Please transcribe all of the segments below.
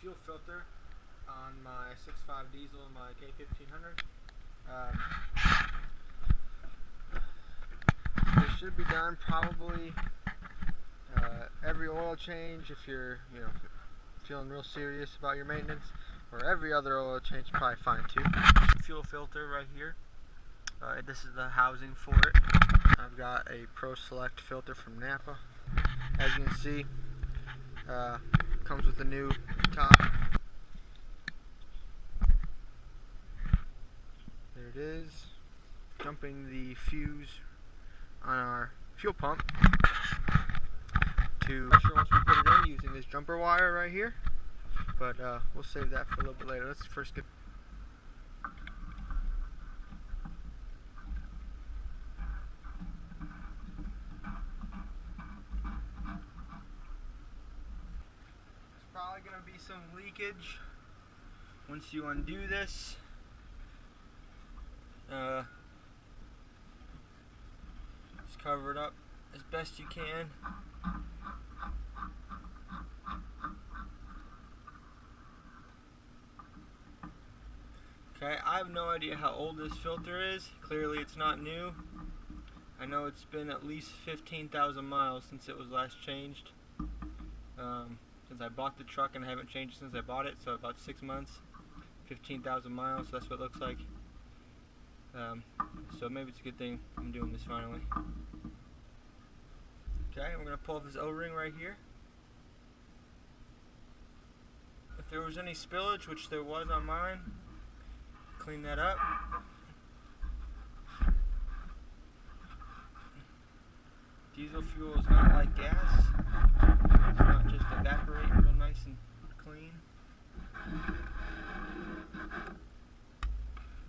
fuel filter on my 6.5 diesel and my K1500. This should be done probably every oil change if you're feeling real serious about your maintenance, or every other oil change is probably fine too. Fuel filter right here. This is the housing for it. I've got a Pro Select filter from Napa. As you can see, comes with a new top. There it is. Jumping the fuse on our fuel pump to pressure once we put it in using this jumper wire right here. But we'll save that for a little bit later. Let's first get probably going to be some leakage once you undo this. Just cover it up as best you can. Okay, I have no idea how old this filter is. Clearly it's not new. I know it's been at least 15,000 miles since it was last changed. Since I bought the truck, and I haven't changed it since I bought it, so about 6 months, 15,000 miles, so that's what it looks like. So maybe it's a good thing I'm doing this finally. Okay, we're going to pull off this O-ring right here. If there was any spillage, which there was on mine, clean that up. Diesel fuel is not like gas. It's not just evaporate real nice and clean.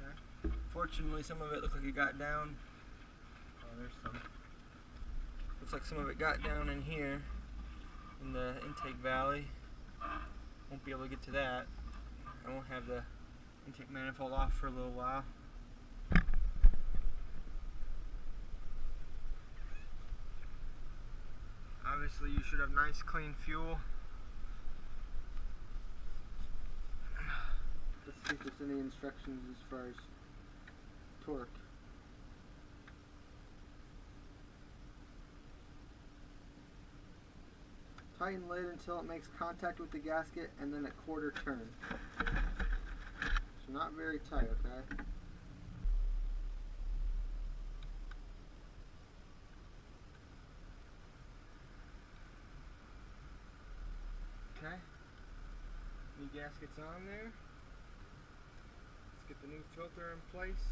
Okay. Fortunately, some of it looks like it got down. Oh, there's some. Looks like some of it got down in here in the intake valley. Won't be able to get to that. I won't have the intake manifold off for a little while. Obviously you should have nice clean fuel. Let's see if there's any instructions as far as torque. Tighten lid until it makes contact with the gasket and then a quarter turn. So not very tight, okay? Okay, new gasket's on there. Let's get the new filter in place.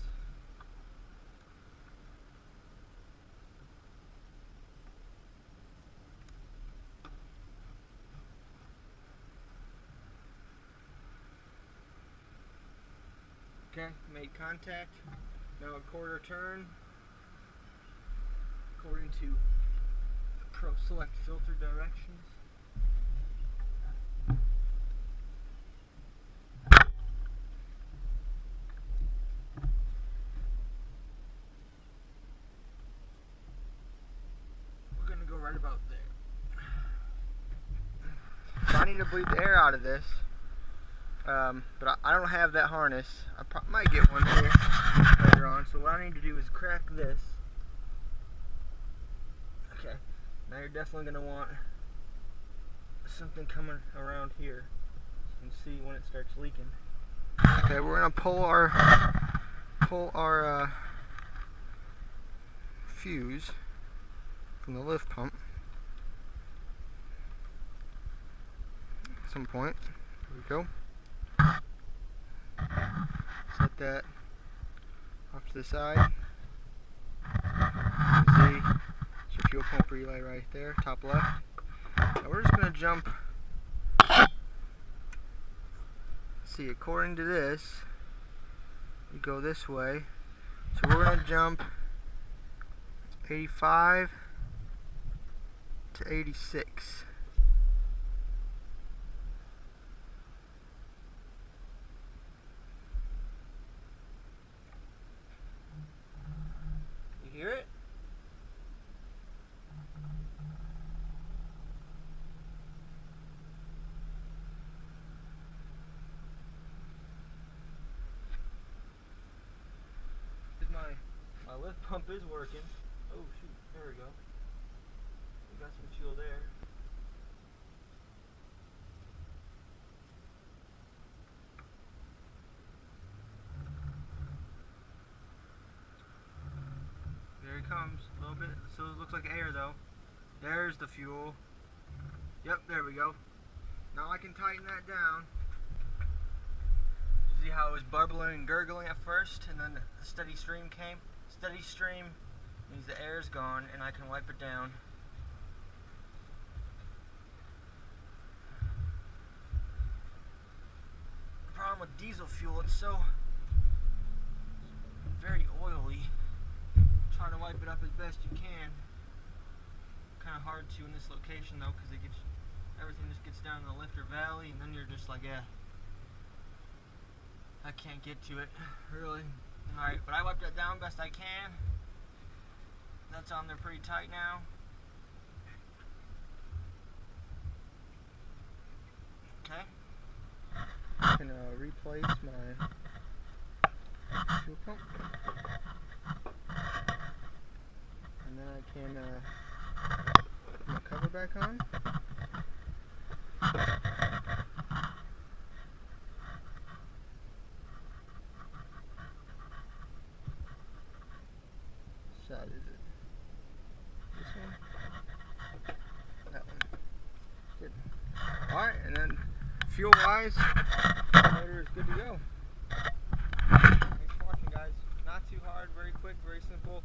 Okay, made contact. Now a quarter turn according to the Pro Select filter directions. Right about there. So I need to bleed the air out of this, but I don't have that harness. I might get one here later on. So what I need to do is crack this. Okay, now you're definitely going to want something coming around here so you can see when it starts leaking. Okay, we're going to pull our fuse from the lift pump at some point. There we go. Set that off to the side. You can see it's your fuel pump relay right there, top left. Now we're just going to jump. See, according to this, you go this way. So we're going to jump 85 to 86. You hear it? pump is working. Oh shoot, there we go. We got some fuel there. There he comes, a little bit. So it looks like air though. There's the fuel. Yep, there we go. Now I can tighten that down. See how it was bubbling and gurgling at first, and then the steady stream came? Steady stream means the air's gone, and I can wipe it down. The problem with diesel fuel, it's so very oily. Try to wipe it up as best you can. Kind of hard to in this location though, because everything just gets down in the lifter valley, and then you're just like, yeah, I can't get to it, really. Alright, but I wiped that down best I can. That's on there pretty tight now. Okay. I'm going to replace my fuel pump. And then I can put my cover back on. Side is it? This one? That one. Good. Alright, and then fuel wise, the motor is good to go. Thanks for watching, guys. Not too hard, very quick, very simple.